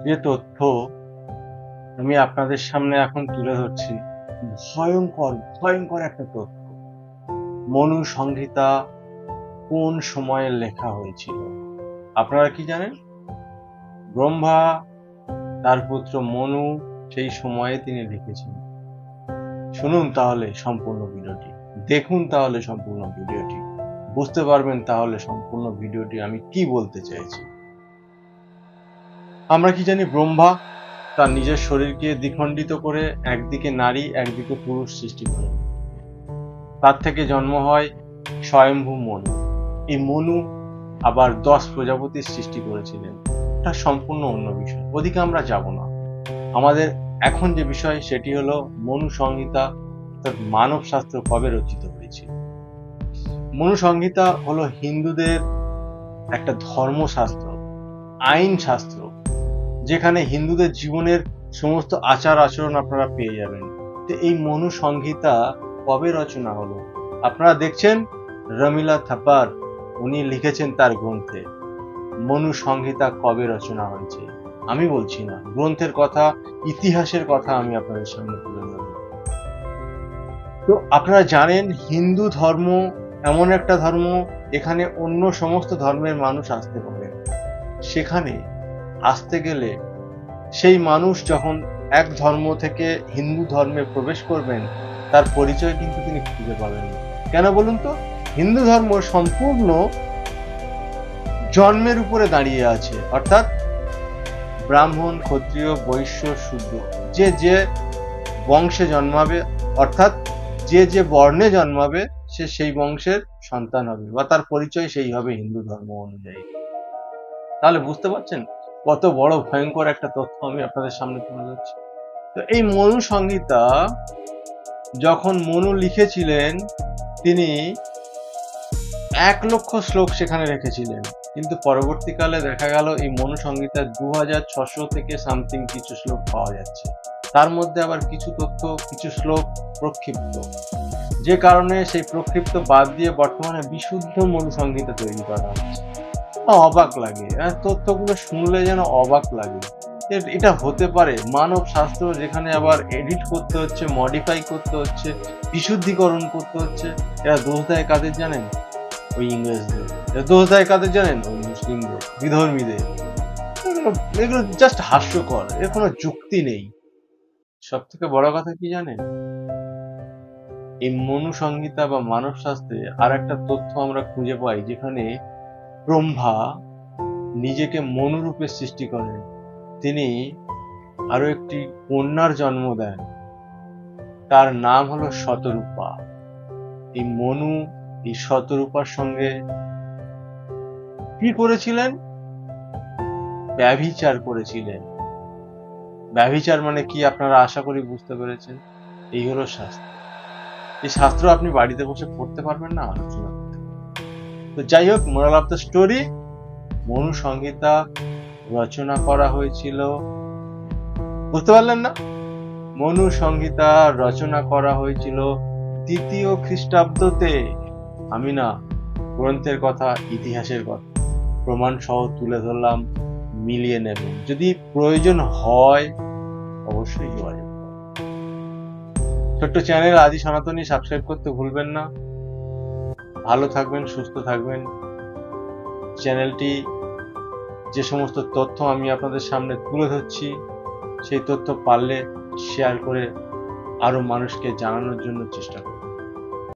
যে তথ্য আমি আপনাদের সামনে এখন তুলে ধরছি, ভয়ঙ্কর ভয়ঙ্কর একটা তথ্য। মনু সংহিতা কোন সময়ে লেখা হয়েছিল আপনারা কি জানেন? ব্রহ্মা তার পুত্র মনু সেই সময়ে তিনি লিখেছেন। শুনুন তাহলে সম্পূর্ণ ভিডিওটি, দেখুন তাহলে সম্পূর্ণ ভিডিওটি, বুঝতে পারবেন তাহলে সম্পূর্ণ ভিডিওটি আমি কি বলতে চাইছি। আমরা কি জানি, ব্রহ্মা তার নিজের শরীরকে দ্বিখণ্ডিত করে একদিকে নারী একদিকে পুরুষ সৃষ্টি করেন। তার থেকে জন্ম হয় স্বয়ম্ভু মনু। এই মনু আবার 10 প্রজাপতির সৃষ্টি করেছিলেন। এটা সম্পূর্ণ অন্য বিষয়, ওদিকে আমরা যাব না। আমাদের এখন যে বিষয় সেটি হলো মনু সংহিতা অর্থাৎ মানব শাস্ত্র কবে রচিত হয়েছিল। মনু সংহিতা হলো হিন্দুদের একটা ধর্মশাস্ত্র, আইন শাস্ত্র, যেখানে হিন্দুদের জীবনের সমস্ত আচার আচরণ আপনারা পেয়ে যাবেন। তো এই মনু সংহিতা কবে রচনা হলো? আপনারা দেখছেন রমিলা থাপার উনি লিখেছেন তার গ্রন্থে মনু সংহিতা কবে রচনা হয়েছে। আমি বলছি না, গ্রন্থের কথা, ইতিহাসের কথা আমি আপনাদের সামনে তুলে ধরব। তো আপনারা জানেন হিন্দু ধর্ম এমন একটা ধর্ম এখানে অন্য সমস্ত ধর্মের মানুষ আসতে পারে। সেখানে আসতে গেলে সেই মানুষ যখন এক ধর্ম থেকে হিন্দু ধর্মে প্রবেশ করবেন তার পরিচয় কিন্তু তিনি খুঁজে পাবেন না। কেন বলুন তো? হিন্দু ধর্ম সম্পূর্ণ জন্মের উপরে দাঁড়িয়ে আছে, অর্থাৎ ব্রাহ্মণ, ক্ষত্রিয়, বৈশ্য, শূদ্র, যে যে বংশে জন্মাবে, অর্থাৎ যে যে বর্ণে জন্মাবে সে সেই বংশের সন্তান হবে বা তার পরিচয় সেই হবে হিন্দু ধর্ম অনুযায়ী। তাহলে বুঝতে পারছেন কত বড় ভয়ঙ্কর একটা তথ্য আমি আপনাদের সামনে তুলে ধরছি। তো এই মনু সংহিতা যখন মনু লিখেছিলেন তিনি 1,00,000 শ্লোক সেখানে রেখেছিলেন, কিন্তু পরবর্তীকালে দেখা গেল এই মনু সংহিতার 2600 থেকে সামথিং কিছু শ্লোক পাওয়া যাচ্ছে। তার মধ্যে আবার কিছু তথ্য, কিছু শ্লোক প্রক্ষিপ্ত, যে কারণে সেই প্রক্ষিপ্ত বাদ দিয়ে বর্তমানে বিশুদ্ধ মনু সংহিতা তৈরি করা হচ্ছে। অবাক লাগে, তথ্যগুলো শুনলে যেন অবাক লাগে। এটা হতে পারে? মানব শাস্ত্র যেখানে আবার এডিট করতে হচ্ছে, মডিফাই করতে হচ্ছে, বিশুদ্ধিকরণ করতে হচ্ছে, এরা দোষ দেয় কাদের জানেন? ওই ইংরেজদের। এরা দোষ দেয় কাদের জানেন? ওই মুসলিমদের, বিধর্মীদের। এগুলো জাস্ট হাস্যকর, এর কোনো যুক্তি নেই। সব থেকে বড় কথা কি জানেন? এই মনু সংহিতা বা মানব শাস্ত্রে আর একটা তথ্য আমরা খুঁজে পাই, যেখানে ব্রহ্মা নিজেকে মনুরূপে সৃষ্টি করেন। তিনি আরো একটি কন্যার জন্ম দেন, তার নাম হলো শতরূপা। এই মনু এই শতরূপার সঙ্গে কি করেছিলেন? ব্যভিচার করেছিলেন। ব্যভিচার মানে কি আপনারা আশা করি বুঝতে পেরেছেন। এই হলো শাস্ত্র। এই শাস্ত্র আপনি বাড়িতে বসে পড়তে পারবেন না, আলোচনা করতে পারবেন। তো যাই হোক, moral of the story, Manu Samhita রচনা করা হয়েছিল, বুঝতে পারলেন না? মনু সংহিতা রচনা করা হয়েছিল 2য় খ্রিস্টাব্দতে। আমি না, গ্রন্থের কথা, ইতিহাসের কথা প্রমাণ সহ তুলে ধরলাম, মিলিয়ে নেবেন। যদি প্রয়োজন হয় অবশ্যই যোগাযোগ করুন। ছোট্ট চ্যানেল আদি সনাতনী সাবস্ক্রাইব করতে ভুলবেন না। ভালো থাকবেন, সুস্থ থাকবেন। চ্যানেলটি যে সমস্ত তথ্য আমি আপনাদের সামনে তুলে ধরছি সেই তথ্য পারলে শেয়ার করে আরো মানুষকে জানানোর জন্য চেষ্টা করুন।